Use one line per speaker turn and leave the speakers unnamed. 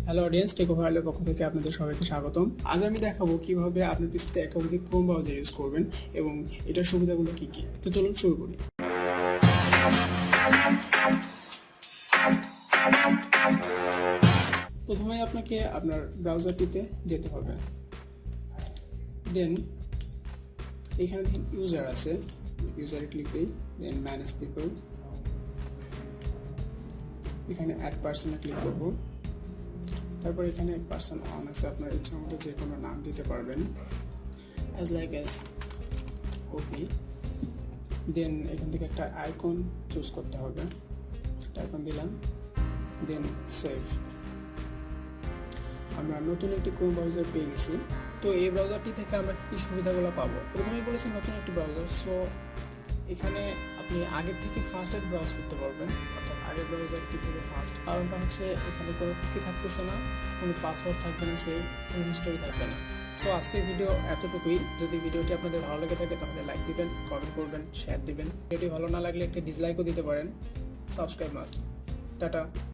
Hello audience, টেকোভাইলের পক্ষ থেকে আপনাদের সবাইকে স্বাগতম। আজ আমি দেখাবো কিভাবে আপনার পিসিতে একাধিক ক্রোম ব্রাউজার ইউজ করবেন এবং এটার সুবিধাগুলো কি কি। তো চলুন শুরু করি। প্রথমে আপনাকে আপনার ব্রাউজারটিতে যেতে হবে। দেন এখানে দেখেন ইউজার আছে, ইউজারে ক্লিক দিই। দেন ম্যানেজ পিপল, এখানে অ্যাড পার্সনে ক্লিক করবো। তারপর এখানে পার্সন অন আছে, আপনার ইচ্ছা মতো যে কোনো নাম দিতে পারবেন, অ্যাজ লাইক অ্যাজ ওপি। দেন এখান থেকে একটা আইকন চুজ করতে হবে, একটা আইকন দিলাম। দেন সেভ। আমরা নতুন একটি ক্রোম ব্রাউজার পেয়ে গেছি। তো এই ব্রাউজারটি থেকে আমরা কী সুবিধাগুলো পাবো? প্রথমেই বলেছি নতুন একটি ব্রাউজার, সো এখানে আপনি আগের থেকে ফাস্ট ব্রাউজ করতে পারবেন, অর্থাৎ আগের ব্রাউজারটি থেকে ফাস্ট। কারণটা হচ্ছে এখানে কোনো কুকি থাকতেছে না, কোনো পাসওয়ার্ড থাকবে না, সেই কোনো হিস্টোরি থাকবে না। সো আজকের ভিডিও এতটুকুই। যদি ভিডিওটি আপনাদের ভালো লেগে থাকে তাহলে লাইক দিবেন, কমেন্ট করবেন, শেয়ার দিবেন। ভিডিওটি ভালো না লাগলে একটি ডিসলাইকও দিতে পারেন। Subscribe must. টাটা।